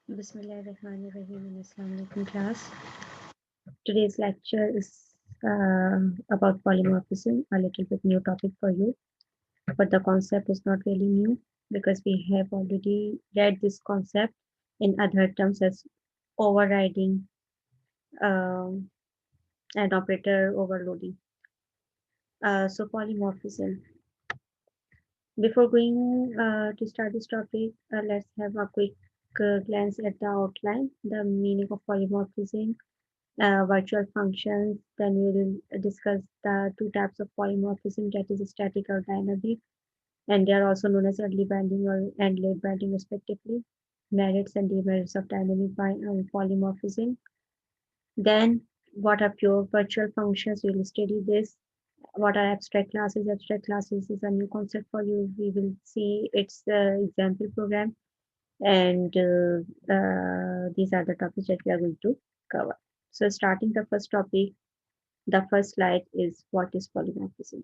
Bismillahirrahmanirrahim and Assalamualaikum class. Today's lecture is about polymorphism, a little bit new topic for you, but the concept is not really new because we have already read this concept in other terms as overriding um, and operator overloading. So polymorphism. Before going to start this topic, let's have a quick glance at the outline, the meaning of polymorphism, virtual functions. Then we will discuss the two types of polymorphism, that is static or dynamic, and they are also known as early binding or and late binding respectively. Merits and demerits of dynamic polymorphism. Then what are pure virtual functions? We will study this. What are abstract classes? Abstract classes is a new concept for you. We will see its example program, and these are the topics that we are going to cover. So starting the first topic, the first slide is what is polymorphism.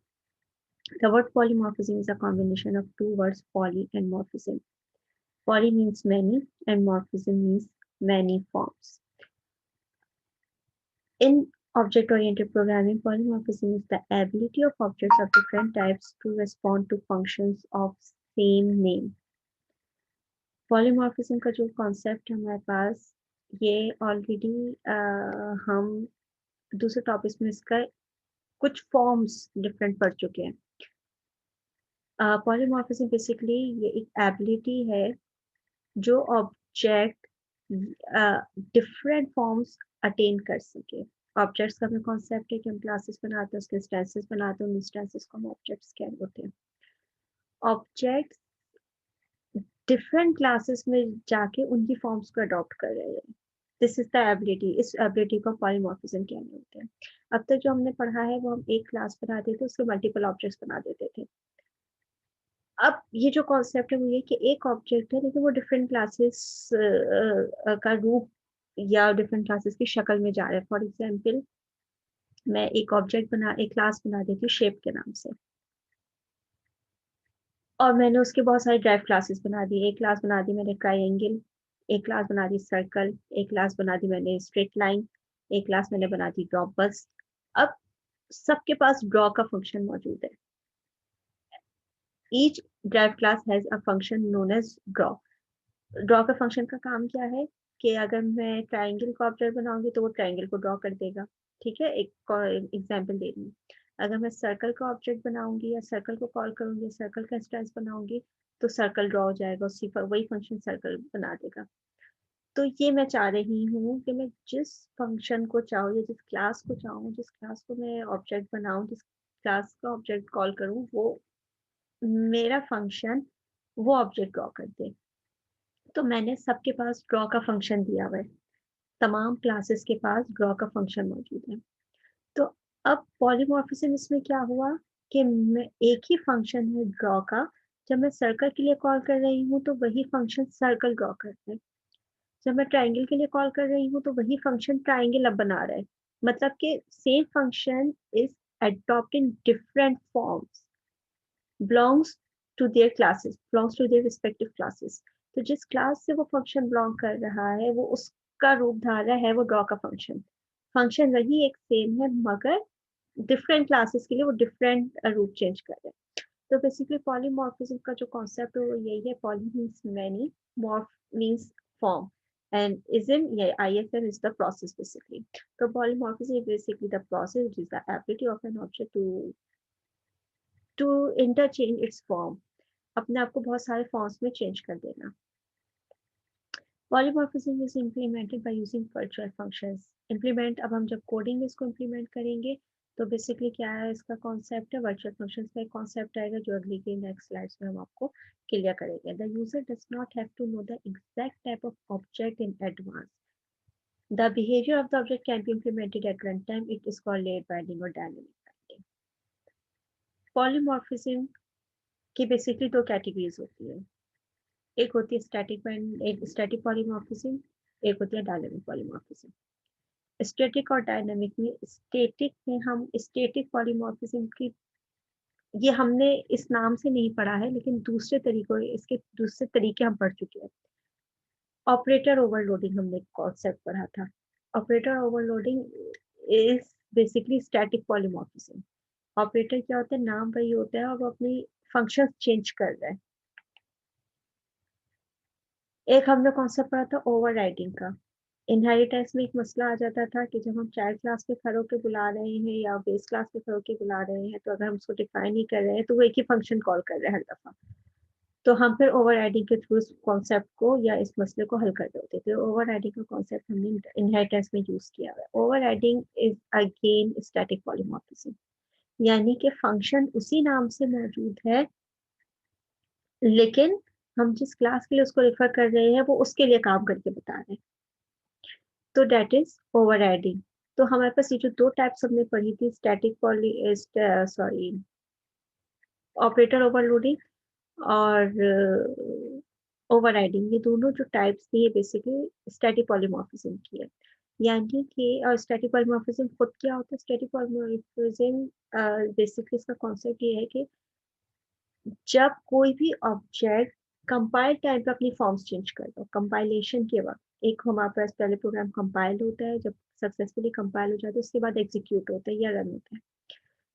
The word polymorphism is a combination of two words, poly and morphism. Poly means many and morphism means many forms. In object-oriented programming, polymorphism is the ability of objects of different types to respond to functions of same name. Polymorphism का जो concept है हमारे पास, ये already हम दूसरे topics में इसका कुछ फॉर्म्स डिफरेंट पढ़ चुके हैं. पॉलीमॉर्फिज्म बेसिकली ये एक एबिलिटी है जो ऑब्जेक्ट डिफरेंट फॉर्म्स अटेन कर सके. ऑब्जेक्ट्स का भी कॉन्सेप्ट है कि हम क्लासेस बनाते हैं, उसके इंस्टेंसेस बनाते हैं, उन इंस्टेंसेस को हम ऑब्जेक्ट्स कह होते हैं. ऑब्जेक्ट्स डिफरेंट क्लासेस में जाके उनकी फॉर्म्स को अडॉप्ट कर रहे हैं. This is the ability. इस एबिलिटी को पॉलीमॉर्फिज्म कहने होते हैं. अब तक जो हमने पढ़ा है वो हम एक क्लास बनाते थे, उसके मल्टीपल ऑब्जेक्ट्स बना देते थे. अब ये जो कॉन्सेप्ट है वो ये कि एक ऑब्जेक्ट है लेकिन वो डिफरेंट क्लासेस का रूप या डिफरेंट क्लासेस की शक्ल में जा रहा है. फॉर एग्जाम्पल, मैं एक क्लास बना देती हूँ शेप के नाम से, और मैंने उसके बहुत सारे ड्राइव क्लासेस बना दी. एक क्लास बना दी मैंने ट्राइंगल, एक क्लास बना दी सर्कल, एक क्लास बना दी मैंने स्ट्रेट लाइन, एक क्लास मैंने बना दी ड्रॉ बस. अब सबके पास ड्रॉ का फंक्शन मौजूद है. Each drive class has a function known as draw. Draw का फंक्शन का काम क्या है कि अगर मैं ट्राइंगल को ऑब्जेक्ट बनाऊंगी तो वो ट्राइंगल को ड्रॉ कर देगा. ठीक है, एक एग्जांपल दे रही हूँ. अगर मैं सर्कल का ऑब्जेक्ट बनाऊंगी या सर्कल को कॉल करूंगी, सर्कल का इंस्टेंस बनाऊंगी, तो सर्कल ड्रॉ हो जाएगा, उसी पर वही फंक्शन सर्कल बना देगा. तो ये मैं चाह रही हूँ कि मैं जिस फंक्शन को चाहूँ या जिस क्लास को चाहूँ, जिस क्लास को मैं ऑब्जेक्ट बनाऊँ, जिस क्लास का ऑब्जेक्ट कॉल करूँ, वो मेरा फंक्शन वो ऑब्जेक्ट ड्रॉ कर दे. तो मैंने सबके पास ड्रॉ का फंक्शन दिया हुआ है. तमाम क्लासेस के पास ड्रॉ का फंक्शन मौजूद है. तो अब पॉलीमॉर्फिज्म इसमें क्या हुआ कि मैं एक ही फंक्शन है ड्रॉ का. जब मैं सर्कल के लिए कॉल कर रही हूँ तो वही फंक्शन सर्कल ड्रॉ करता है. जब मैं ट्राइंगल के लिए कॉल कर रही हूँ तो वही फंक्शन ट्राइंगल अब बना रहा है. मतलब कि same function is adopting different forms, belongs to their classes, belongs to their respective classes. तो जिस क्लास से वो फंक्शन बिलोंग कर रहा है वो उसका रूप धारा है वो ड्रॉ का फंक्शन. फंक्शन वही एक सेम है मगर डिफरेंट क्लासेस के लिए वो डिफरेंट रूप चेंज कर रहे हैं. तो बेसिकली पॉलीमॉर्फिज्म का जो कॉन्सेप्ट है वो यही है. Poly means many, morph means form, and ism, yeah, IFM is the process basically. So polymorphism is basically the process, which is the ability of an object to interchange its form, अपने आप को बहुत सारे forms में change कर देना. Polymorphism is implemented by using virtual functions. Implement, अब हम जब कोडिंग में इसको इम्प्लीमेंट करेंगे तो बेसिकली क्या है इसका कॉन्सेप्ट है. वर्चुअल फंक्शंस का एक कॉन्सेप्ट आएगा जो अगली के नेक्स्ट स्लाइड्स में हम आपको क्लियर करेंगे. The user does not have to know the exact type of object in advance. The behavior of the object can be implemented at runtime. It is called late binding or dynamic binding. Polymorphism की basically दो categories होती है. एक होती है static polymorphism, एक होती है डायनामिक पॉलीमॉर्फिज्म. स्टैटिक और डायनामिक में, स्टैटिक में हम स्टैटिक पॉलीमॉर्फिज्म की, ये हमने इस नाम से नहीं पढ़ा है लेकिन दूसरे तरीके हम पढ़ चुके हैं. ऑपरेटर ओवरलोडिंग हमने कॉन्सेप्ट पढ़ा था। Operator overloading is basically static polymorphism. Operator क्या होता है, नाम वही होता है और वो अपनी फंक्शन चेंज कर रहा है। एक हमने कॉन्सेप्ट पढ़ा था ओवरराइडिंग का। इनहेरिटेंस में एक मसला आ जाता था कि जब हम चाइल्ड क्लास पे खड़े होकर बुला रहे हैं या बेस क्लास पे खड़े होकर बुला रहे हैं, तो अगर हम उसको डिफाइन नहीं कर रहे हैं तो वो एक ही फंक्शन कॉल कर रहे हैं हर दफा। तो हम फिर ओवरराइडिंग के थ्रू इस कॉन्सेप्ट को या इस मसले को हल कर रहे होते थे। ओवरराइडिंग का कॉन्सेप्ट हमने इनहेरिटेंस में यूज किया हुआ है। Overriding is again static polymorphism, यानी कि फंक्शन उसी नाम से मौजूद है, लेकिन हम जिस क्लास के लिए उसको रेफर कर रहे हैं वो उसके लिए काम करके बता रहे हैं। तो डेट इज ओवरराइडिंग। तो हमारे पास ये जो दो टाइप्स हमने पढ़ी थी, static poly sorry operator overloading और ओवरराइडिंग, ये दोनों जो टाइप्स थी ये बेसिकली स्टैटिक पॉलीमॉर्फिज्म की है। यानी कि और स्टैटिक पॉलीमॉर्फिज्म खुद क्या होता है? स्टैटिक पॉलीमॉर्फिज्म बेसिकली इसका कॉन्सेप्ट ये है कि जब कोई भी ऑब्जेक्ट कंपाइल टाइम पे अपनी फॉर्म्स चेंज कर दो, कंपाइलेशन के वक्त एक हमारे पास पहले प्रोग्राम कंपाइल होता है, जब सक्सेसफुली कंपाइल हो जाता है उसके बाद एग्जीक्यूट होता है या रन होता है।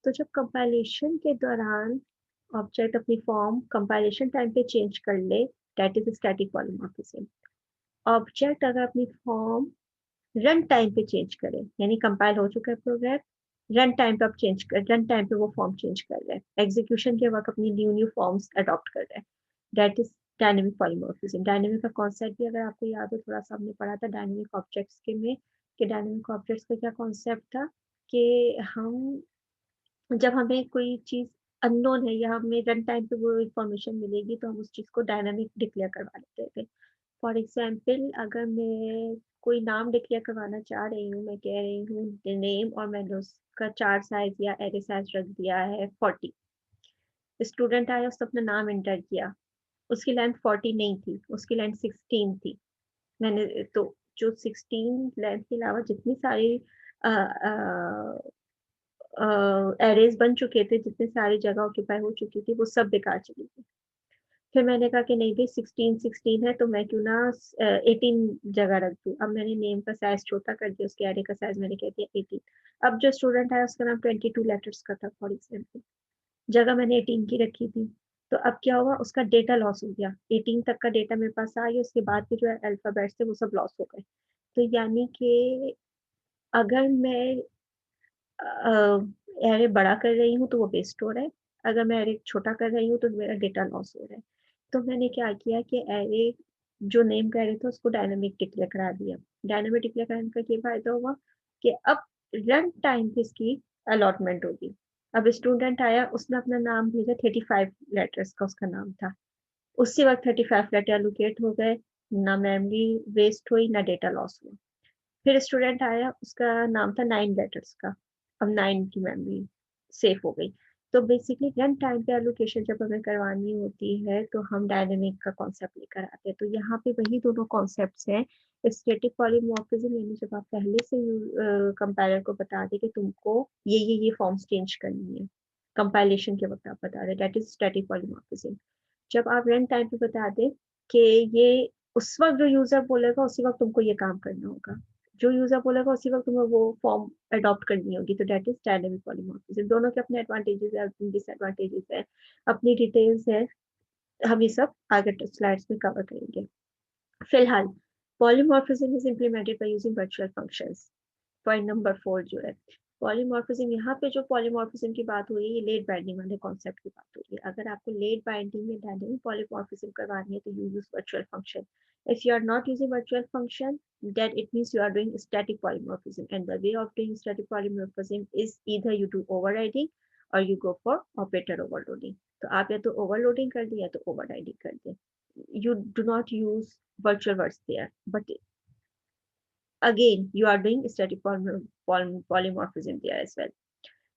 तो जब कंपाइलेशन के दौरान ऑब्जेक्ट अपनी फॉर्म कंपाइलेशन टाइम पे चेंज कर ले, that is static polymorphism. Object अगर अपनी फॉर्म रन टाइम पे चेंज करे, यानी कंपाइल हो चुका है प्रोग्राम, रन टाइम पे वो फॉर्म चेंज कर रहा है, एग्जीक्यूशन के वक्त अपनी न्यू न्यू फॉर्म्स अडॉप्ट कर रहा है, that is dynamic polymorphism. Dynamic का कॉन्सेप्ट भी अगर आपको याद हो, थोड़ा सा हमने पढ़ा था डायनेमिक ऑब्जेक्ट्स के में, कि डायनेमिक ऑब्जेक्ट्स का क्या कॉन्सेप्ट था कि हम जब हमें कोई चीज अननोन है या हमें रन टाइम पे वो इंफॉर्मेशन मिलेगी तो हम उस चीज को डायनामिक डिक्लेयर करवा लेते थे। फॉर एग्जाम्पल, अगर मैं कोई नाम डिक्लेयर करवाना चाह रही हूँ, मैं कह रही हूँ नेम, और मैंने उसका चार साइज या एरे साइज रख दिया है 40। स्टूडेंट आया, उसने अपना नाम एंटर किया, उसकी लेंथ 40 नहीं थी, उसकी लेंथ 16 थी। मैंने तो जो 16 लेंथ के अलावा जितनी सारी एरेज बन चुके थे, जितनी सारी जगह ऑक्यूपाई हो चुकी थी, वो सब बेकार चली गई। फिर मैंने कहा कि नहीं भाई, 16 16 है तो मैं क्यों ना 18 जगह रख दूं। अब मैंने नेम का साइज छोटा कर दिया, उसके एरे का साइज मैंने कह दिया 18। अब जो स्टूडेंट आया उसका नाम 22 लेटर्स का था फॉर एग्जाम्पल, जगह मैंने 18 की रखी थी। तो अब क्या हुआ, उसका डेटा लॉस हो गया, 18 तक का डेटा मेरे पास आ गया, उसके बाद के जो अल्फाबेट्स थे वो सब लॉस हो गए। तो यानी कि अगर मैं एरे बड़ा कर रही हूँ तो वो वेस्ट हो रहा है, अगर मैं एरे छोटा कर रही हूँ तो मेरा डेटा लॉस हो रहा है। तो मैंने क्या किया कि एरे जो नेम का एरे था उसको डायनामिक डिक्लेयर करा दिया। डायनामिक डिक्लेयर कराने का ये फायदा हुआ कि अब रन टाइम पे इसकी अलॉटमेंट होगी। अब स्टूडेंट आया, उसने अपना नाम भेजा, 35 लेटर्स का उसका नाम था, उसी वक्त 35 लेटर एलोकेट हो गए, ना मेमोरी वेस्ट हुई ना डेटा लॉस हुआ। फिर स्टूडेंट आया, उसका नाम था 9 लेटर्स का, अब 9 की मेमोरी सेफ हो गई। तो बेसिकली रन टाइम पे एलोकेशन जब हमें करवानी होती है तो हम डायनेमिक का कॉन्सेप्ट लेकर आते हैं। तो यहाँ पे वही दोनों कॉन्सेप्ट्स हैं। स्टैटिक पॉलीमॉर्फिज्म यानी जब आप पहले से कंपाइलर को बता दें कि तुमको ये फॉर्म्स चेंज करनी है, कंपाइलेशन के वक्त आप बता दें, दैट इज स्टैटिक पॉलीमॉर्फिज्म। जब आप रन टाइम पे बता दें कि ये उस वक्त जो यूजर बोलेगा उसी वक्त तुमको ये काम करना होगा, जो यूजर बोलेगा उसी वक्त तुम्हें वो फॉर्म अडॉप्ट करनी होगी, तो डेट इज डायनेमिक पॉलीमॉर्फिज्म। दोनों के अपने एडवांटेजेस है, अपनी डिसएडवांटेजेस है, अपनी डिटेल्स है, हम ये सब आगे स्लाइड्स में कवर करेंगे। फिलहाल polymorphism is implemented by using virtual functions. Point number 4 जो है पॉलीमॉर्फिज्म, यहाँ पे जो पॉलीमॉर्फिज्म की बात हो रही है ये लेट बाइंडिंग वाले कॉन्सेप्ट की बात हो रही है। अगर आपको लेट बाइंडिंग में डायनेमिक पॉलीमॉर्फिज्म करवानी है तो you use virtual function. If you are not using virtual function, then it means you are doing static polymorphism. And the way of doing static polymorphism is either you do overriding or you go for operator overloading. तो आप या तो overloading कर दें या तो overriding कर दें. You do not use virtual words there, but again you are doing static polymorphism there as well.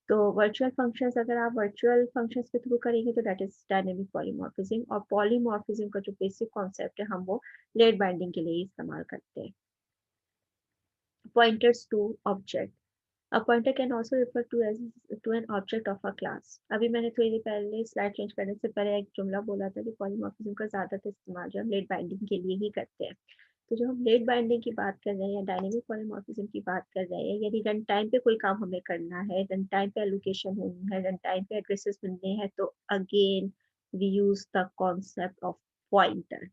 तो वर्चुअल फंक्शंस अगर आप वर्चुअल फंक्शंस के थ्रू करेंगे तो दैट इज डायनेमिक पॉलीमॉर्फिज्म। और पॉलीमॉर्फिज्म का जो बेसिक कॉन्सेप्ट है हम वो लेट बाइंडिंग के लिए इस्तेमाल करते हैं। Pointers to object, a pointer can also refer to as to an object of a class. अभी मैंने थोड़ी देर पहले स्लाइड चेंज करने से पहले एक जुमला बोला था कि पॉलीमॉर्फिज्म का ज्यादातर इस्तेमाल जो हम लेट बाइंडिंग के लिए ही करते हैं। तो जब हम लेट बाइंडिंग की बात कर रहे हैं या डायनेमिक पॉलीमॉर्फिज्म की बात कर रहे हैं, यदि रन टाइम पे कोई काम हमें करना है, रन टाइम पे एलोकेशन होनी है, रन टाइम पे एड्रेसेस मिलने हैं, तो again we use the concept of pointer.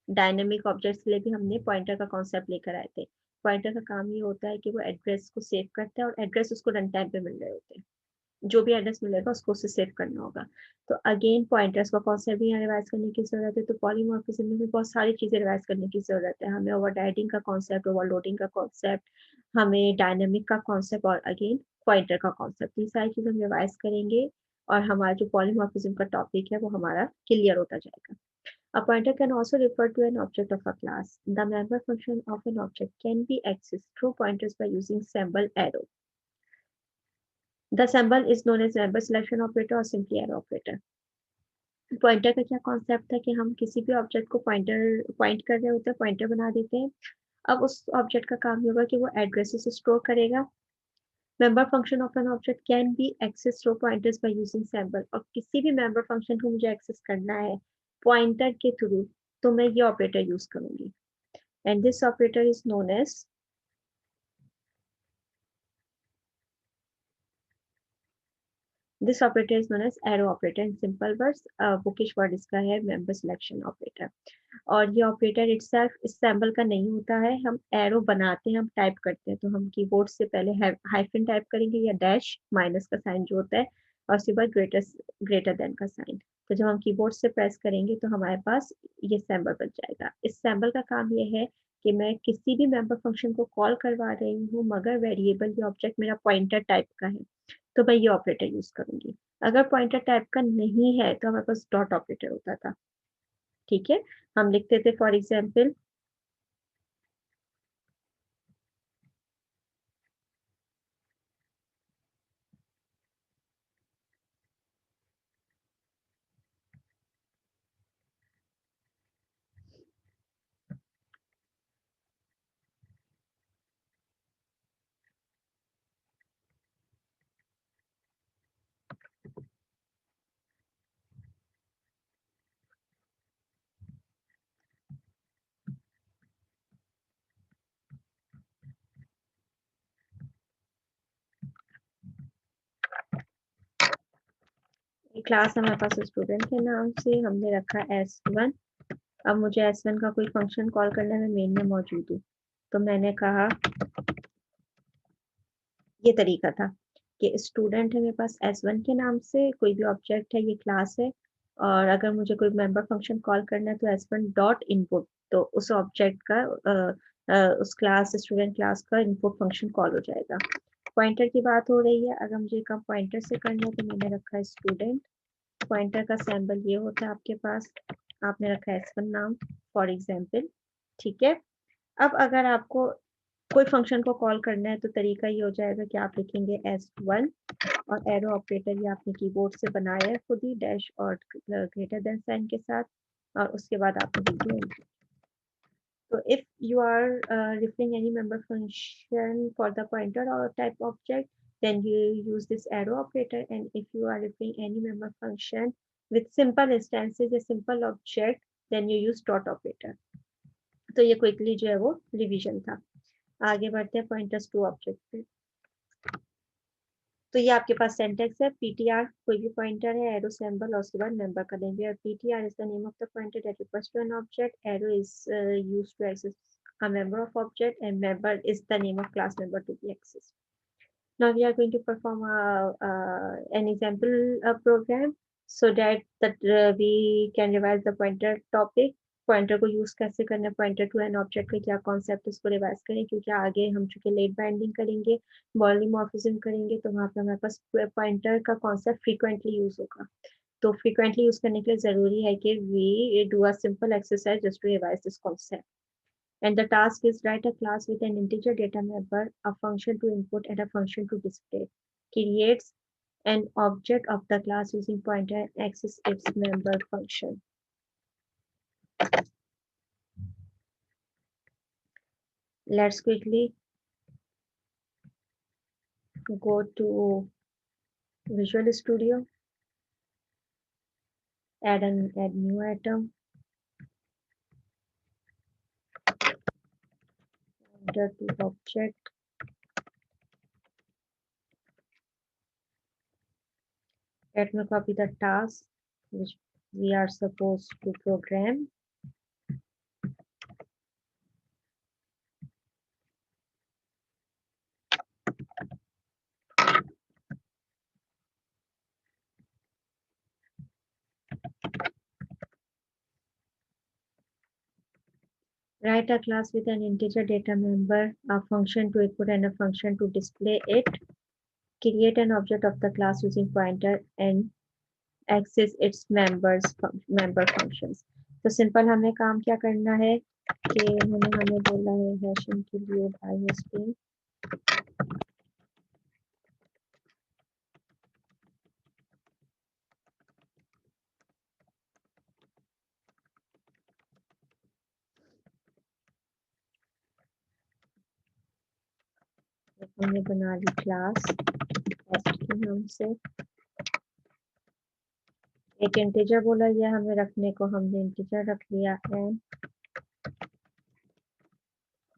Dynamic objects के लिए भी हमने पॉइंटर का कॉन्सेप्ट लेकर आए थे। पॉइंटर का काम ये होता है कि वो एड्रेस को सेव करता है और एड्रेस उसको रन टाइम पे मिल रहे होते हैं। जो भी एड्रेस मिलेगा उसको उससे सेव करना होगा। तो अगेन पॉइंटर्स का कॉन्सेप्ट भी यहाँ रिवाइज करने की जरूरत है। तो पॉलीमॉर्फिज्म में भी बहुत सारी चीजें रिवाइज करने की जरूरत है। हमें ओवरराइडिंग का कॉन्सेप्ट, ओवरलोडिंग का कॉन्सेप्ट, हमें डायनेमिक का कॉन्सेप्ट और अगेन पॉइंटर का कॉन्सेप्ट, ये सारी चीजें हम रिवाइज करेंगे और हमारा जो पॉलीमॉर्फिज्म का टॉपिक है वो हमारा क्लियर होता जाएगा। A pointer can also refer to an object of a class. The member function of an object can be accessed through pointers by using symbol arrow. The symbol is known as member selection operator or simply arrow operator. Pointer का क्या concept है कि हम किसी भी object को point कर रहे होते हैं, पॉइंटर बना देते हैं। अब उस ऑब्जेक्ट का काम ये होगा कि वो एड्रेसेस स्टोर करेगा। Member function of an object can be access through pointers by using symbol. और किसी भी मेंबर फंक्शन को मुझे एक्सेस करना है पॉइंटर के थ्रू, तो मैं ये ऑपरेटर यूज करूंगी। And this operator is known as This operator is known as arrow operator in simple words. Bookish word इसका है member selection operator. और ये ऑपरेटर इटसेल्फ इस सैम्बल का नहीं होता है। हम एरो बनाते हैं, हम टाइप करते हैं, तो हम कीबोर्ड से पहले हाइफन टाइप करेंगे या डैश माइनस का साइन जो होता है, और उसके बाद ग्रेटर देन का साइन। तो जब हम कीबोर्ड से प्रेस करेंगे तो हमारे पास ये सैम्बल बन जाएगा। इस सैम्बल का काम ये है कि मैं किसी भी मेंबर फंक्शन को कॉल करवा रही हूँ, मगर वेरिएबल या ऑब्जेक्ट मेरा पॉइंटर टाइप का है, तो मैं ये ऑपरेटर यूज करूंगी। अगर पॉइंटर टाइप का नहीं है तो हमारे पास डॉट ऑपरेटर होता था। ठीक है, हम लिखते थे फॉर एग्जाम्पल क्लास हमारे पास स्टूडेंट के नाम से हमने रखा S1। अब मुझे S1 का कोई फंक्शन कॉल करना है, मैं मेन में मौजूद हूँ, तो मैंने कहा ये तरीका था कि स्टूडेंट है मेरे पास S1 के नाम से, कोई भी ऑब्जेक्ट है, ये क्लास है, और अगर मुझे कोई मेंबर फंक्शन कॉल करना है तो S1 डॉट इनपुट, तो उस ऑब्जेक्ट का उस क्लास स्टूडेंट क्लास का इनपुट फंक्शन कॉल हो जाएगा। पॉइंटर की बात हो रही है, अगर मुझे काम पॉइंटर से करना है तो मैंने रखा है स्टूडेंट। पॉइंटर का सैम्बल ये होता है आपके पास, आपने रखा है S1 नाम फॉर एग्जाम्पल। ठीक है, अब अगर आपको कोई फंक्शन को कॉल करना है तो तरीका ये हो जाएगा कि आप लिखेंगे S1 और एरो ऑपरेटर ये आपने कीबोर्ड से बनाया है खुद ही, डैश और ग्रेटर देन साइन के साथ, और उसके बाद आपने लिखिए। So if you are referring any member function for the pointer or type object, then you use this arrow operator. And if you are referring any member function with simple instances, a simple object, then you use dot operator. तो ये quickly जो है वो revision था। आगे बढ़ते हैं pointers to object पे। तो ये आपके पास सेंटेक्स है, पीटीआर कोई भी पॉइंटर है, एरो सिंबल और उसके बाद मेंबर का देंगे। और PTR is the name of the pointer that refers to an object, arrow is used to access a member of object, and member is the name of class member to be accessed. Now we are going to perform an example program so that we can revise the pointer topic. Pointer को use कैसे करना है, pointer to an object का क्या concept, इसको revise करें, क्योंकि आगे हम चूंकि लेट बाइंडिंग करेंगे, पॉलीमॉर्फिज्म करेंगे, तो वहां पे हमारे पास पॉइंटर का कॉन्सेप्ट फ्रीक्वेंटली यूज होगा। तो फ्रीक्वेंटली यूज करने के लिए जरूरी है कि we do a simple exercise just to revise this concept. And the task is write a class with an integer data member, a function to input and a function to display. Creates an object of the class using pointer and access its member function. Let's quickly go to Visual Studio, add new item. pointer to object. Let me copy the task which we are supposed to program. Write a class with an integer data member, a function to input and a function to display it. Create an object of the class using pointer and access its member functions. तो simple हमें काम क्या करना है कि हमें बोला है हैश इंक्लूड ISP हमने बना ली क्लास टेस्ट के नाम से। एक इंटीजर बोला गया हमें रखने को, हमने इंटीजर रख लिया है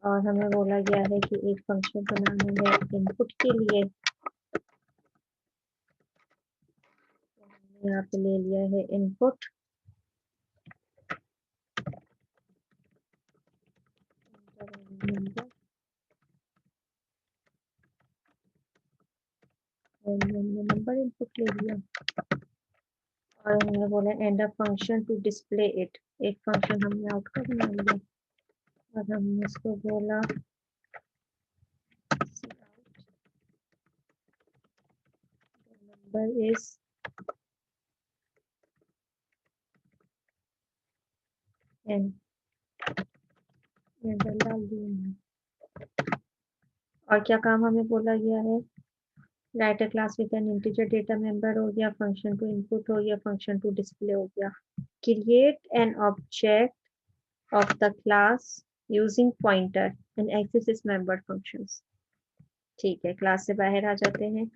और हमें बोला गया है कि एक फंक्शन बनाना है इनपुट के लिए। हमने यहाँ पे ले लिया है इनपुट नंबर इनपुट ले लिया और हमने बोला and a function to display it. एक फंक्शन हमने आउट का बना लिया और हमने इसको बोला नंबर इज एन डाल दिया। और क्या काम हमें बोला गया है, right a class with N integer data member हो गया, फंक्शन टू इनपुट हो गया, फंक्शन टू डिस्प्ले हो गया। Create an object of the class using pointer and access its member functions. ठीक है, क्लास से बाहर आ जाते हैं।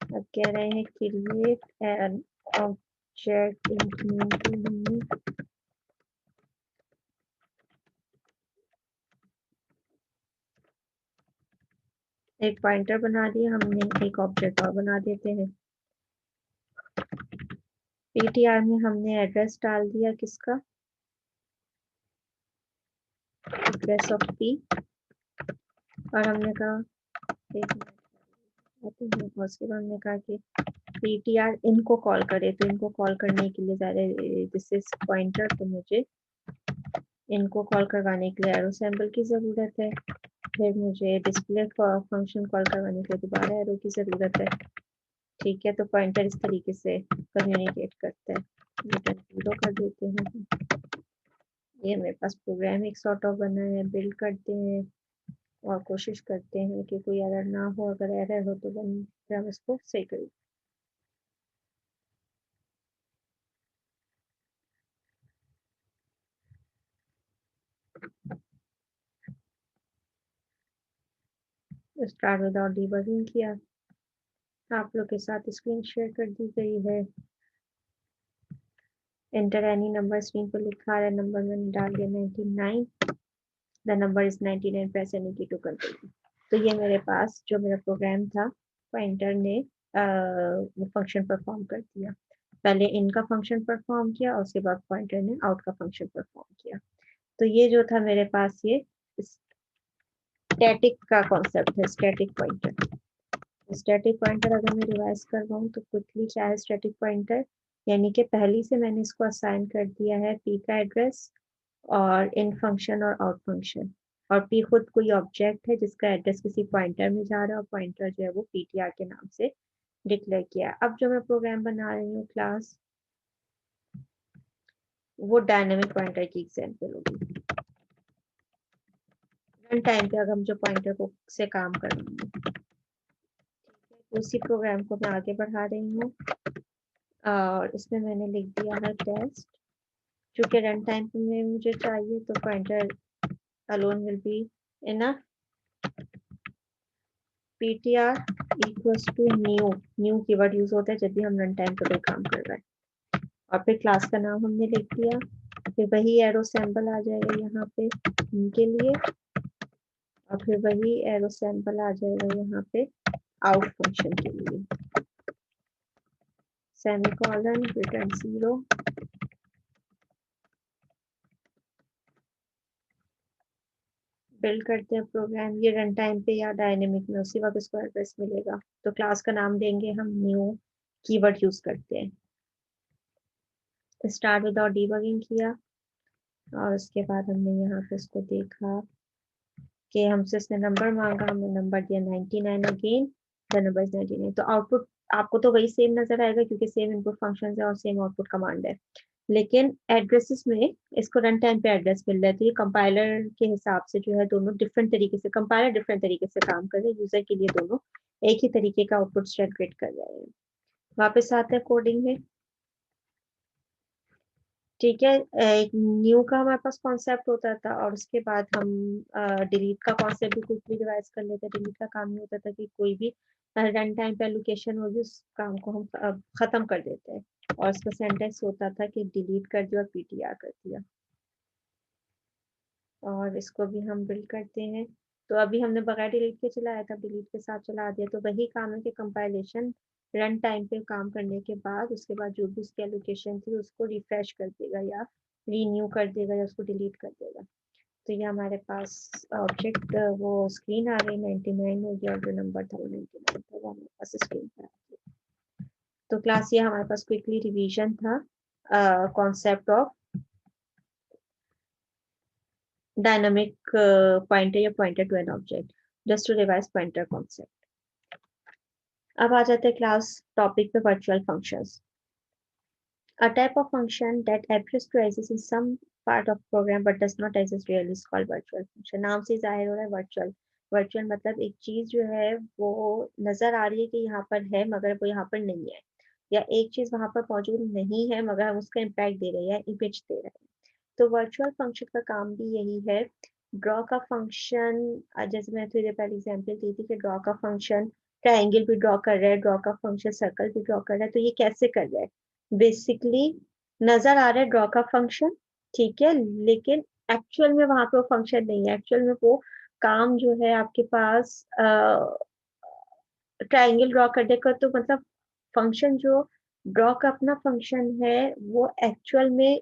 अब कह रहे हैं क्रिएट एन ऑब्जेक्ट इन एक पॉइंटर बना दिया हमने, एक ऑब्जेक्ट और बना देते हैं। ptr में हमने एड्रेस डाल दिया किसका, एड्रेस ऑफ p और हमने कहा एक मिनट, उसके बाद हमने कहा कि ptr इनको कॉल करे। तो इनको कॉल करने के लिए ज़्यादा दिस इज पॉइंटर, तो मुझे इनको कॉल करवाने के लिए एरो सिंबल की ज़रूरत है। फिर मुझे डिस्प्ले फंक्शन कॉल करवाने के लिए दोबारा एरो की ज़रूरत है। ठीक है, तो पॉइंटर इस तरीके से कम्युनिकेट करता है। रिटर्न 0 कर देते हैं। ये मेरे पास प्रोग्राम एक सॉर्ट ऑफ बना है, बिल्ड करते हैं और कोशिश करते हैं कि कोई एरर ना हो। अगर एरर हो तो हम इसको सही करें। स्टार्ट विदाउट डीबगिंग किया, आप लोग के साथ स्क्रीन शेयर कर दी गई है। एंटर एनी नंबर स्क्रीन पर लिखा है, नंबर मैंने डाल दिया 99, the number is 99, press any की टू कंटिन्यू। तो ये मेरे पास जो मेरा प्रोग्राम था पॉइंटर ने फंक्शन परफॉर्म कर दिया। पहले इनका फंक्शन परफॉर्म किया और उसके बाद पॉइंटर ने आउट का फंक्शन परफॉर्म किया। तो ये जो था मेरे पास ये स्टैटिक का कॉन्सेप्ट है, स्टैटिक पॉइंटर। स्टैटिक पॉइंटर अगर मैं रिवाइज कर रहा हूँ तो क्विकली क्या है स्टैटिक पॉइंटर, यानी कि पहली से मैंने इसको असाइन कर दिया है p का एड्रेस और इन फंक्शन और आउट फंक्शन, और p खुद कोई ऑब्जेक्ट है जिसका एड्रेस किसी पॉइंटर में जा रहा है और पॉइंटर जो है वो ptr के नाम से डिक्लेयर किया। अब जो मैं प्रोग्राम बना रही हूँ क्लास, वो डायनेमिक पॉइंटर की एग्जांपल होगी। रन टाइम पे अगर हम जो पॉइंटर को से काम कर रहे हैं, उसी प्रोग्राम को मैं आगे बढ़ा रही हूँ और इसमें मैंने लिख दिया है टेस्ट। चूंकि रन टाइम में मुझे चाहिए तो pointer alone will be enough. ptr equals to new keyword use होता है जब भी हम रन टाइम पे कोई काम कर रहे हैं। और फिर क्लास का नाम हमने लिख दिया, फिर वही एरो सिंबल आ जाएगा यहाँ पे इनके लिए। और फिर वही एरो सैंपल आ जाएगा यहाँ पे आउट फंक्शन के लिए, सेमीकोलन रिटर्न 0। बिल्ड करते हैं प्रोग्राम, ये रन टाइम पे या डायनेमिक में उसी वक्त इसको एड्रेस मिलेगा। तो क्लास का नाम देंगे हम न्यू, कीवर्ड यूज करते हैं, स्टार्ट विदाउट डीबगिंग किया और उसके बाद हमने यहाँ पे इसको देखा कि हमसे इसने नंबर मांगा, हमने नंबर दिया 99 अगेन, द नंबर इज 99। तो आउटपुट आपको तो वही सेम नजर आएगा क्योंकि सेम इनपुट फंक्शन है और सेम आउटपुट कमांड है, लेकिन एड्रेसेस में इसको रन टाइम पे एड्रेस मिल रहा है। तो ये कंपाइलर के हिसाब से जो है दोनों डिफरेंट तरीके से, कंपाइलर डिफरेंट तरीके से काम कर रहे हैं, यूजर के लिए दोनों एक ही तरीके का आउटपुट जनरेट कर रहे हैं। वापस आते हैं कोडिंग में। ठीक है, एक न्यू का हमारे पास कॉन्सेप्ट होता था और उसके बाद हम डिलीट का कॉन्सेप्ट भी क्विकली रिवाइज कर लेते हैं। डिलीट का काम ये होता था कि कोई भी रन टाइम पे एलोकेशन होगी उस काम को हम खत्म कर देते हैं, और उसका सेंटेंस होता था कि डिलीट कर दिया और पीटीआर कर दिया। और इसको भी हम बिल्ड करते हैं। तो अभी हमने बगैर डिलीट के चलाया था, डिलीट के साथ चला दिया, तो वही काम है कि कंपाइलेशन रन टाइम पे काम करने के बाद उसके बाद जो भी उसकी एलोकेशन थी उसको रिफ्रेश कर देगा या रीन्यू कर देगा या उसको डिलीट कर देगा। तो ये हमारे पास ऑब्जेक्ट वो स्क्रीन आ गई, 99 हो गया और जो नंबर था वो 99 था, वो हमारे पास स्क्रीन पर आ गया। तो क्लास ये हमारे पास क्विकली रिवीजन था कॉन्सेप्ट ऑफ dynamic pointer या pointer to an object, just to revise pointer concept. अब आ जाते हैं क्लास टॉपिक पे, virtual functions. A type of function that appears to exist in some part of program but does not exist really is called virtual function. नाम से जाहिर हो रहा है वर्चुअल। वर्चुअल मतलब एक चीज जो है वो नजर आ रही है कि यहाँ पर है मगर वो यहाँ पर नहीं है, या एक चीज वहां पर मौजूद नहीं है मगर हम उसका इम्पैक्ट दे रहे हैं या इमेज दे रहे हैं। तो वर्चुअल फंक्शन का काम भी यही है। ड्रॉ का फंक्शन, जैसे मैंने थोड़ी देर पहले एग्जांपल दी थी कि ड्रॉ का फंक्शन ट्रायंगल भी ड्रॉ कर रहा है, ड्रॉ का फंक्शन सर्कल भी ड्रॉ कर रहा है। तो ये कैसे कर रहा है, बेसिकली नजर आ रहा है ड्रॉ का फंक्शन, ठीक है, लेकिन एक्चुअल में वहां पे वो फंक्शन नहीं है। एक्चुअल में वो काम जो है आपके पास ट्रायंगल ड्रॉ करने का, तो मतलब फंक्शन जो ड्रॉ का अपना फंक्शन है वो एक्चुअल में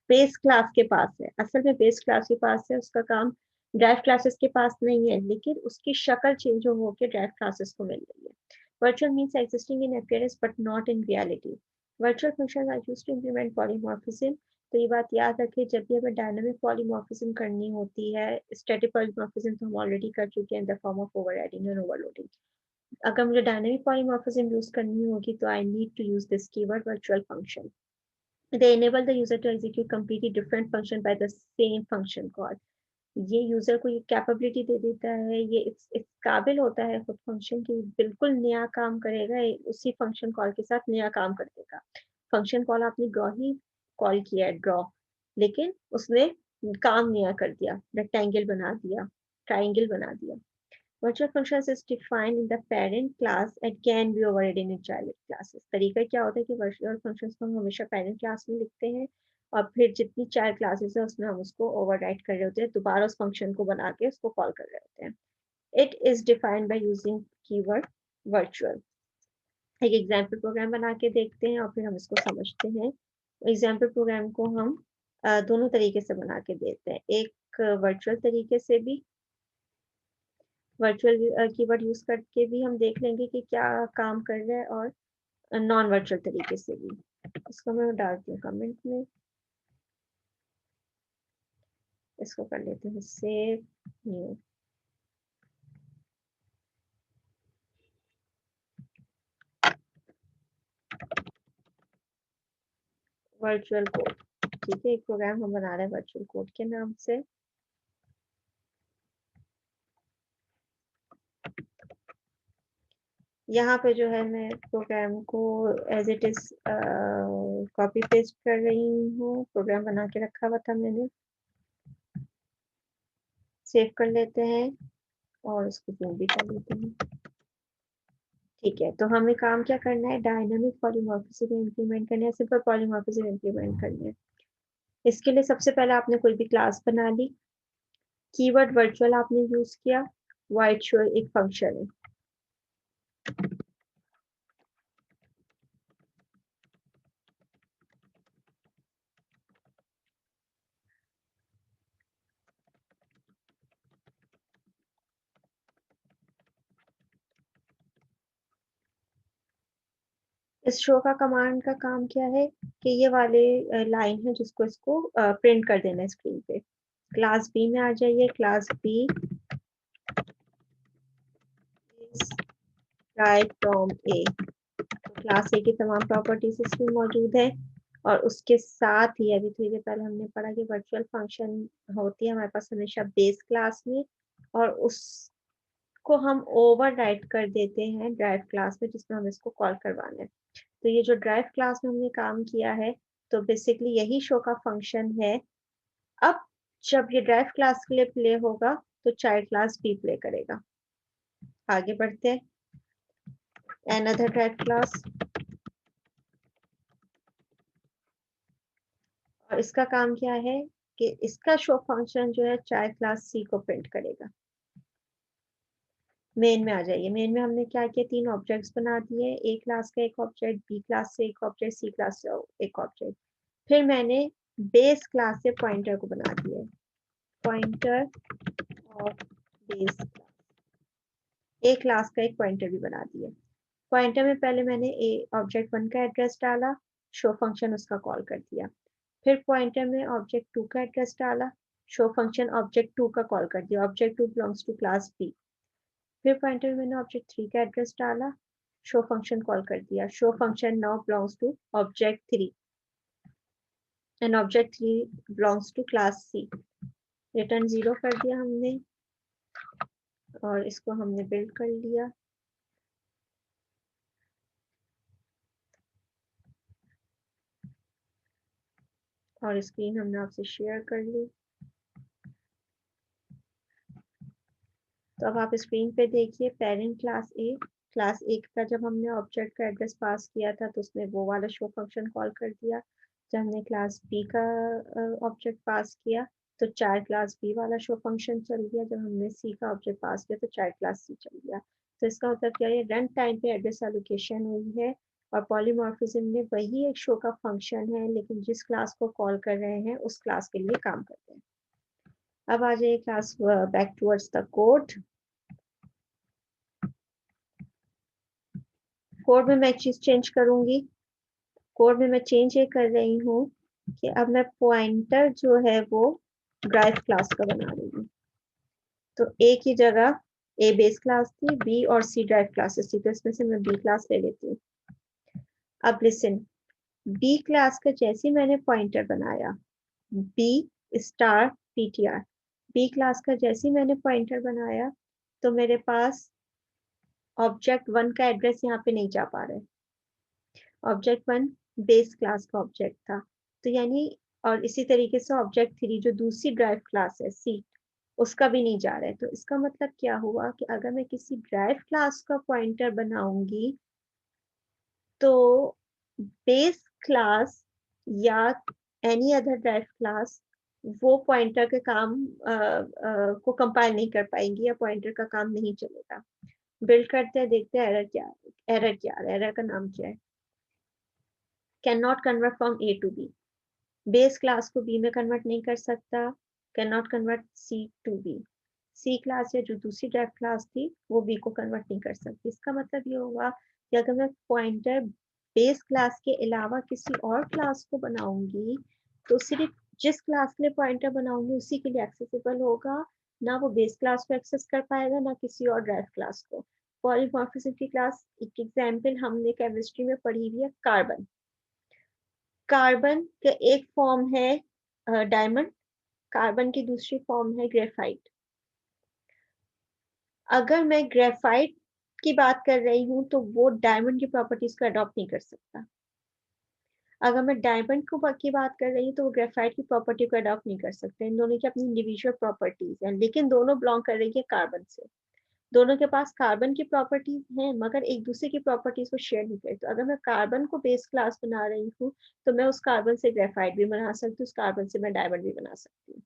बेस क्लास के पास है, असल में बेस क्लास के पास है, उसका काम ड्राइव क्लासेस के पास नहीं है, लेकिन उसकी शक्ल चेंज होकर ड्राइव क्लासेस को मिल रही है। Virtual means existing in appearance but not in reality. Virtual functions are used to implement polymorphism. तो ये बात याद रखिए, जब भी हमें डायनामिक पॉलीमॉर्फिज्म करनी होती है, स्टैटिक पॉलीमॉर्फिज्म तो हम ऑलरेडी कर चुके हैं in the form of overriding and overloading. अगर मुझे डायनामिक पॉलीमॉर्फिज्म यूज करनी होगी तो I need to use this keyword virtual function. They enable the user to execute completely different function by the same function call. ये user को ये capability दे देता है, ये इस काबिल होता है खुद फंक्शन की, बिल्कुल नया काम करेगा, उसी फंक्शन कॉल के साथ नया काम कर देगा। फंक्शन कॉल आपने ड्रॉ ही कॉल किया है, ड्रॉ, लेकिन उसने काम नया कर दिया, रेक्टेंगल बना दिया, ट्राइंगल बना दिया। Virtual functions is defined in the parent class and can be overridden in child classes. तरीका क्या होता है कि virtual functions को हम हमेशा parent class में लिखते हैं और फिर जितनी child classes है उसमें हम उसको override कर रहे होते हैं, दोबारा उस function को बना के उसको call कर रहे होते हैं। It is defined by using keyword virtual. एक एग्जाम्पल प्रोग्राम बना के देखते हैं और फिर हम इसको समझते हैं। एग्जाम्पल प्रोग्राम को हम दोनों तरीके से बना के देते हैं, एक वर्चुअल तरीके से भी, वर्चुअल कीवर्ड यूज करके भी हम देख लेंगे कि क्या काम कर रहा है, और नॉन वर्चुअल तरीके से भी। इसको मैं डालती हूँ कमेंट में, इसको कर लेते हैं सेव न्यू। वर्चुअल कोड, ठीक है, एक प्रोग्राम हम बना रहे हैं वर्चुअल कोड के नाम से। यहाँ पे जो है मैं प्रोग्राम को as it is copy paste कर रही हूँ, प्रोग्राम बना के रखा हुआ था मैंने। सेव कर लेते हैं और इसको जूम भी कर लेते हैं। ठीक है, तो हमें काम क्या करना है, डायनामिक पॉलीमॉर्फिज्म इंप्लीमेंट करना है, सिंपल पॉलीमॉर्फिज्म इंप्लीमेंट करना है। इसके लिए सबसे पहले आपने कोई भी क्लास बना ली, कीवर्ड वर्चुअल आपने यूज किया, वर्चुअल एक फंक्शन है। इस शो का कमांड का काम क्या है कि ये वाले लाइन है जिसको इसको प्रिंट कर देना है स्क्रीन पे। क्लास बी में आ जाइए, class B is right from A. तो क्लास ए की तमाम प्रॉपर्टीज इसमें मौजूद है, और उसके साथ ही अभी थोड़ी देर पहले हमने पढ़ा कि वर्चुअल फंक्शन होती है हमारे पास हमेशा बेस क्लास में, और उसको हम ओवर राइट कर देते हैं ड्राइव क्लास में जिसमें हम इसको कॉल करवाना है। तो ये जो ड्राइव क्लास में हमने काम किया है, तो बेसिकली यही शो का फंक्शन है। अब जब ये ड्राइव क्लास के लिए प्ले होगा तो चाइल्ड क्लास भी प्ले करेगा। आगे बढ़ते हैं, अनदर ड्राइव क्लास, और इसका काम क्या है कि इसका शो फंक्शन जो है चाइल्ड क्लास सी को प्रिंट करेगा। मेन में आ जाइए, मेन में हमने क्या किया, तीन ऑब्जेक्ट्स बना दिए, ए क्लास का एक ऑब्जेक्ट, बी क्लास से एक ऑब्जेक्ट, सी क्लास से एक ऑब्जेक्ट। फिर मैंने बेस क्लास से पॉइंटर को बना दिया, पॉइंटर और बेस क्लास, ए क्लास का एक पॉइंटर भी बना दिया। पॉइंटर में पहले मैंने ए ऑब्जेक्ट वन का एड्रेस डाला, शो फंक्शन उसका कॉल कर दिया। फिर पॉइंटर में ऑब्जेक्ट टू का एड्रेस डाला, शो फंक्शन ऑब्जेक्ट टू का कॉल कर दिया, object two belongs to class B. फिर पॉइंटर में मैंने ऑब्जेक्ट थ्री का एड्रेस डाला, शो फंक्शन कॉल कर दिया, show function now belongs to object three and object three belongs to class C. Return 0 कर दिया हमने, और इसको हमने बिल्ड कर लिया। और स्क्रीन हमने आपसे शेयर कर ली। तो अब आप स्क्रीन पे देखिए, पेरेंट क्लास ए, क्लास ए का जब हमने ऑब्जेक्ट का एड्रेस पास किया था तो उसने वो वाला शो फंक्शन कॉल कर दिया। जब हमने क्लास बी का ऑब्जेक्ट पास किया तो चाइल्ड क्लास बी वाला शो फंक्शन चल गया। जब हमने सी का ऑब्जेक्ट पास किया तो चाइल्ड क्लास सी चल गया। तो इसका मतलब क्या है, रन टाइम पे एड्रेस एलोकेशन हुई है, और पॉलीमॉर्फिज्म में वही एक शो का फंक्शन है, लेकिन जिस क्लास को कॉल कर रहे हैं उस क्लास के लिए काम करते हैं। अब आ जाइए class back towards the code. Code में मैं एक चीज चेंज करूंगी, कोड में मैं चेंज ये कर रही हूँ कि अब मैं पॉइंटर जो है वो ड्राइव क्लास का बना रही हूँ। तो ए की जगह ए बेस क्लास थी, बी और सी ड्राइव क्लासेस थी, तो इसमें से मैं बी क्लास ले लेती हूँ। अब लिसन, बी क्लास का जैसे मैंने पॉइंटर बनाया, B star ptr, B class का जैसे मैंने पॉइंटर बनाया तो मेरे पास ऑब्जेक्ट वन का एड्रेस यहाँ पे नहीं जा पा रहा है। ऑब्जेक्ट वन बेस क्लास का ऑब्जेक्ट था, तो यानी, और इसी तरीके से ऑब्जेक्ट थ्री जो दूसरी ड्राइव क्लास है सी, उसका भी नहीं जा रहा है। तो इसका मतलब क्या हुआ कि अगर मैं किसी ड्राइव क्लास का पॉइंटर बनाऊंगी तो बेस क्लास या एनी अदर ड्राइव क्लास वो पॉइंटर के काम को कंपाइल नहीं कर पाएंगी, या पॉइंटर का काम नहीं चलेगा। बिल्ड करते हैं, देखते हैं एरर क्या है। एरर क्या है, एरर का नाम क्या है, can not convert from A to B. Base class को बी में कन्वर्ट नहीं कर सकता, can not convert C to B. C class या जो दूसरी ड्राइव क्लास थी वो बी को कन्वर्ट नहीं कर सकती। इसका मतलब ये होगा कि अगर मैं पॉइंटर बेस क्लास के अलावा किसी और क्लास को बनाऊंगी तो सिर्फ जिस क्लास के लिए पॉइंटर बनाऊंगी उसी के लिए एक्सेसिबल होगा, ना वो बेस क्लास को एक्सेस कर पाएगा ना किसी और ड्राइव क्लास को। पॉलीमॉर्फिज्म की क्लास एक एग्जाम्पल हमने केमिस्ट्री में पढ़ी हुई है, कार्बन। कार्बन का एक फॉर्म है डायमंड, कार्बन की दूसरी फॉर्म है ग्रेफाइट। अगर मैं ग्रेफाइट की बात कर रही हूँ तो वो डायमंड की प्रॉपर्टीज को अडॉप्ट नहीं कर सकता। अगर मैं डायमंड को की बात कर रही हूँ तो वो ग्रेफाइट की प्रॉपर्टी को अडॉप्ट नहीं कर सकते। इन दोनों की अपनी इंडिविजुअल प्रॉपर्टीज हैं, लेकिन दोनों बिलोंग कर रही है कार्बन से। दोनों के पास कार्बन की प्रॉपर्टीज हैं मगर एक दूसरे की प्रॉपर्टीज को शेयर नहीं करते। तो अगर मैं कार्बन को बेस क्लास बना रही हूँ तो मैं उस कार्बन से ग्रेफाइट भी बना सकती हूँ, उस कार्बन से मैं डायमंड भी बना सकती हूँ।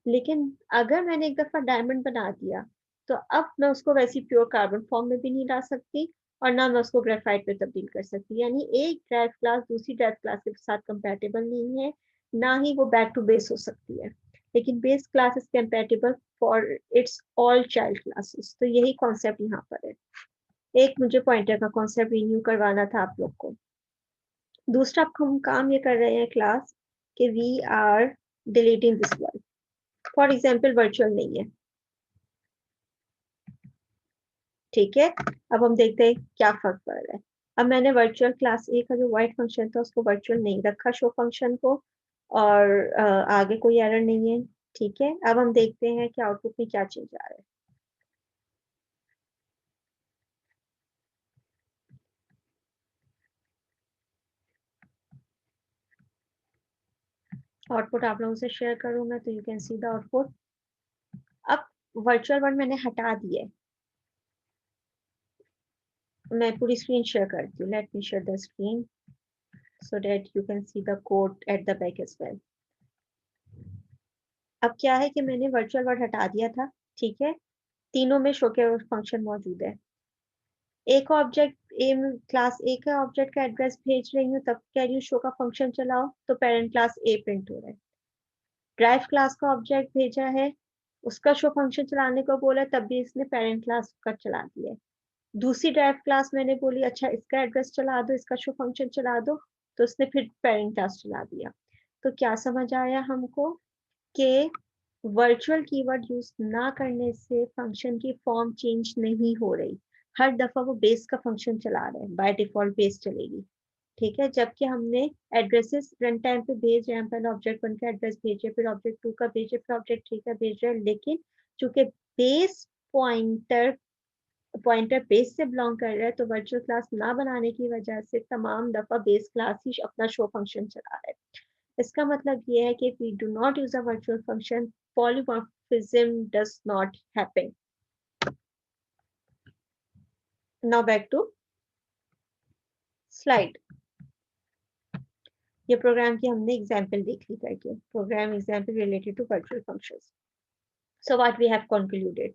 लेकिन अगर मैंने एक दफा डायमंड बना दिया तो अब मैं उसको वैसी प्योर कार्बन फॉर्म में भी नहीं ला सकती और ना मैं उसको ग्रेफाइट में तब्दील कर सकती। यानी एक ड्राइव क्लास दूसरी ड्राइव क्लास के साथ कंपैटिबल नहीं है, ना ही वो बैक टू बेस हो सकती है। लेकिन base class is compatible for its all child classes. तो यही कॉन्सेप्ट यहाँ पर है। एक मुझे पॉइंटर का कॉन्सेप्ट रिन्यू करवाना था आप लोग को। दूसरा हम काम ये कर रहे हैं क्लास कि we are deleting this word. For example virtual नहीं है, ठीक है। अब हम देखते हैं क्या फर्क पड़ रहा है। अब मैंने वर्चुअल क्लास ए का जो वाइट फंक्शन था उसको वर्चुअल नहीं रखा शो फंक्शन को, और आगे कोई एरर नहीं है, ठीक है। अब हम देखते हैं कि आउटपुट में क्या चेंज आ रहा है। आउटपुट आप लोगों से शेयर करूंगा तो you can see the output. अब वर्चुअल वर्ड मैंने हटा दिया है। मैं पूरी स्क्रीन शेयर करती हूँ। Let me share the screen so that you can see the code at the back as well. अब क्या है कि मैंने वर्चुअल वर्ड हटा दिया था, ठीक है। तीनों में शो के फंक्शन मौजूद है। एक ऑब्जेक्ट ए क्लास ए का ऑब्जेक्ट का एड्रेस भेज रही हूँ, तब कह रही हूँ शो का फंक्शन चलाओ, तो पेरेंट क्लास ए प्रिंट हो रहा है। ड्राइव क्लास का ऑब्जेक्ट भेजा है, उसका शो फंक्शन चलाने को बोला, तब भी इसने पेरेंट क्लास का चला दिया है। दूसरी ड्राइव क्लास मैंने बोली अच्छा इसका एड्रेस चला दो, इसका शो फंक्शन चला दो, तो उसने फिर पेरेंट क्लास चला दिया। तो क्या समझ आया हमको कि वर्चुअल कीवर्ड यूज ना करने से फंक्शन की फॉर्म चेंज नहीं हो रही। हर दफा वो बेस का फंक्शन चला रहे हैं, बाय डिफॉल्ट बेस चलेगी, ठीक है। जबकि हमने एड्रेसेस रन टाइम पे भेज रहे हैं, पहले ऑब्जेक्ट वन का एड्रेस भेजे, फिर ऑब्जेक्ट टू का भेजे, फिर ऑब्जेक्ट थ्री का भेज रहे हैं, लेकिन चूंकि बेस पॉइंटर पॉइंटर बेस से बिलोंग कर रहा है, तो वर्चुअल क्लास ना बनाने की वजह से तमाम दफा बेस क्लास ही अपना शो फंक्शन चला रहा है। इसका मतलब ये है कि we do not use a virtual function, polymorphism does not happen. Now back to slide. ये प्रोग्राम की हमने एग्जाम्पल देख ली करके, program example related to virtual functions. So what we have concluded,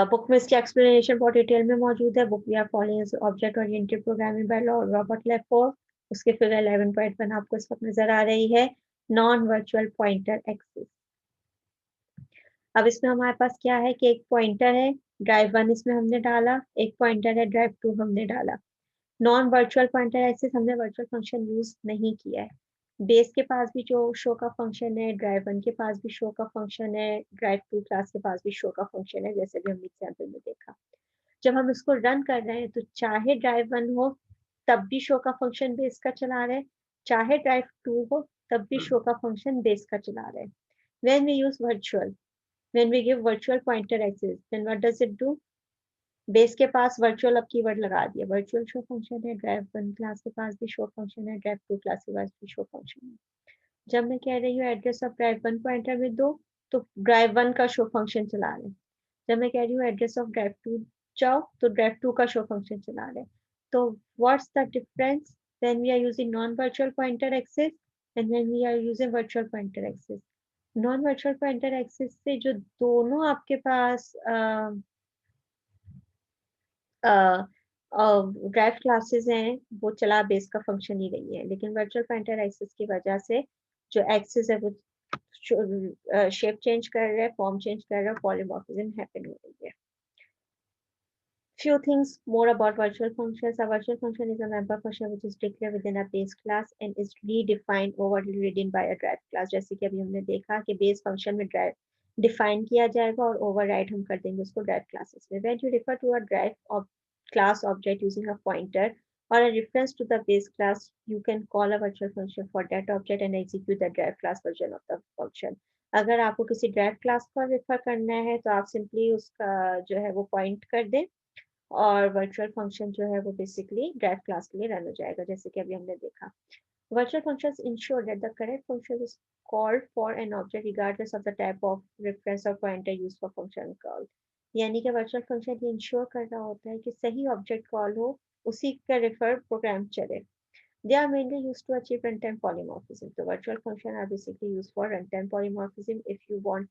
book में इसकी एक्सप्लेनेशन बहुत डिटेल में मौजूद है। Book we are following object oriented programming by Robert Lafore. उसके फिगर 11.1 आपको इस वक्त नजर आ रही है, नॉन वर्चुअल पॉइंटर एक्सेस। अब इसमें हमारे पास क्या है कि एक पॉइंटर है, ड्राइव वन इसमें हमने डाला, एक पॉइंटर है ड्राइव टू हमने डाला। नॉन वर्चुअल पॉइंटर एक्सेस हमने वर्चुअल फंक्शन यूज नहीं किया है। बेस के पास भी जो शो का फंक्शन है, ड्राइव वन के पास भी शो का फंक्शन है, ड्राइव टू क्लास के पास भी शो का फंक्शन है, जैसे भी हमने एग्जाम्पल में देखा। जब हम इसको रन कर रहे हैं तो चाहे ड्राइव वन हो तब भी शो का फंक्शन बेस का चला रहे, चाहे ड्राइव टू हो तब भी शो का फंक्शन बेस का चला रहे। when we use virtual when we give virtual pointer access, then what does it do? Base के पास वर्चुअल अब कीवर्ड लगा दिया, वर्चुअल शो फंक्शन है, ड्राइव वन क्लास के पास भी शो फंक्शन है, ड्राइव टू क्लास के पास भी शो फंक्शन है। जब मैं कह रही हूँ address of drive one pointer में दो, तो ड्राइव वन का शो फंक्शन चला रहे। जब मैं कह रही हूँ एड्रेस ऑफ ड्राइव टू जाओ, तो ड्राइव टू का शो फंक्शन चला रहे। तो what's the difference when we are using non virtual pointer access and when we are using virtual pointer access? Non virtual pointer access से जो दोनों आपके पास ड्राइव क्लासेस हैं वो चला बेस का फंक्शन ही नहीं है, लेकिन वर्चुअल पॉइंटर एक्सेस की वजह से जो एक्सेस है वो शेप चेंज कर रहा है, फॉर्म चेंज कर रहा है, पॉलीमॉर्फिज्म हैपन हो रही है। Few things more about virtual functions. A virtual function is a member function which is declared within a base class and is redefined overridden by a drive class. जैसे कि अभी हमने देखा कि base function में drive define किया जाएगा और override हम कर देंगे उसको drive classes में. When you refer to a drive of class object using a pointer or a reference to the base class, you can call a virtual function for that object and execute the drive class version of the function. अगर आपको किसी drive class को refer करना है तो आप simply उसका जो है वो point कर दें और वर्चुअल फंक्शन जो है वो बेसिकली ड्राइव क्लास के लिए रन हो जाएगा, जैसे कि अभी हमने देखा। Virtual functions ensure that the correct function is called for an object regardless of the type of reference और pointer used for function call. यानी कि वर्चुअल फंक्शन ये इंश्योर कर रहा होता है कि सही ऑब्जेक्ट कॉल हो, उसी का रेफर प्रोग्राम चले। They are mainly used to achieve runtime polymorphism. The virtual functions are basically used for runtime polymorphism. If you want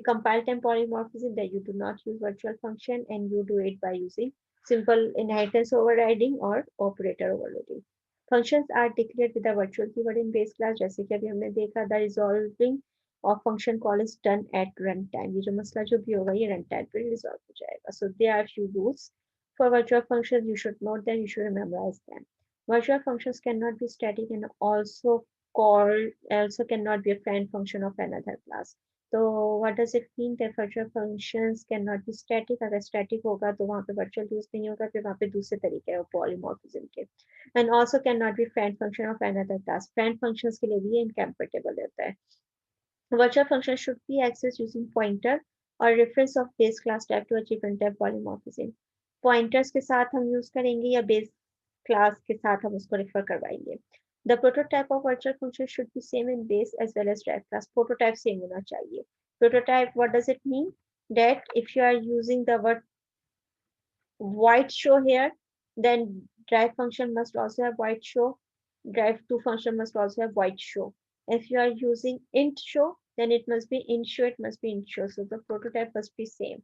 compile time polymorphism, then you do not use virtual function and you do it by using simple inheritance overriding or operator overloading. Functions are declared with a virtual keyword in base class. जैसे कि अभी हमने देखा, the resolving of function call is done at runtime. ये जो मसला जो भी होगा ये runtime पे resolve हो जाएगा. So there are few rules for virtual functions. You should note them. You should memorize them. Virtual functions cannot be static and also cannot be a friend function of another class. So what does it mean that virtual functions cannot be static? अगर static होगा तो वहाँ पे virtual use नहीं होगा, फिर वहाँ पे दूसरे तरीके हैं polymorphism के. And also cannot be friend function of another class. Friend functions के लिए भी ये incompatible रहता है. Virtual function should be accessed using pointer or reference of base class type to achieve runtime polymorphism. Pointers के साथ हम use करेंगे या base class के साथ हम उसको refer करवाएंगे. The prototype of virtual function should be same in base as well as drive class. Prototype same होना चाहिए. Prototype, what does it mean? That if you are using the word white show here, then drive function must also have white show. Drive to function must also have white show. If you are using int show, then it must be int show, it must be int show. So the prototype must be same.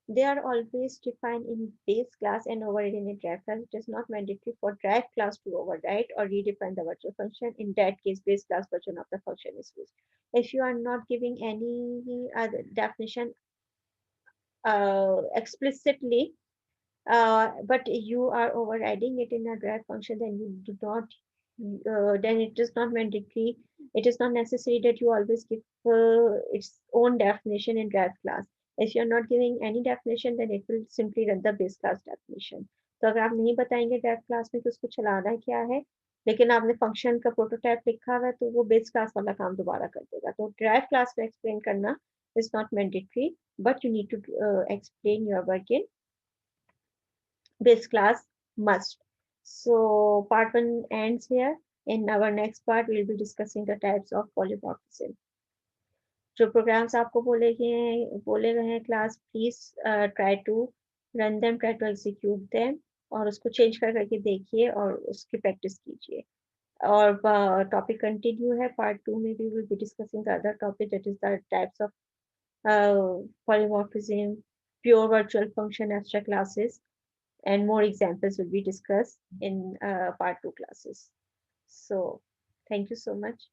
They are always defined in base class and overridden in drive class. It is not mandatory for drive class to override or redefine the virtual function. In that case, base class version of the function is used. If you are not giving any other definition explicitly, but you are overriding it in a drive function, then you do not, then it is not mandatory. It is not necessary that you always give its own definition in drive class. If you're not giving any definition, then it will simply run the base class definition. तो अगर आप नहीं बताएंगे drive class में कि उसको चलाना क्या है, लेकिन आपने फंक्शन का प्रोटोटाइप लिखा हुआ है, तो वो बेस क्लास वाला काम दोबारा कर देगा. तो ड्राइव क्लास में एक्सप्लेन करना is not mandatory, but you need to explain your work in base class must. So part 1 ends here. In our next part, we'll be discussing the types of polymorphism. जो programs आपको बोले गए हैं class, please try to run them, try to execute them और उसको change करके देखिए और उसकी प्रैक्टिस कीजिए. और टॉपिक कंटिन्यू है. पार्ट 2 में भी will be discussing the other topic, that is the types of polymorphism, pure virtual function, abstract classes, and more examples will be discussed in part 2 classes. So thank you so much.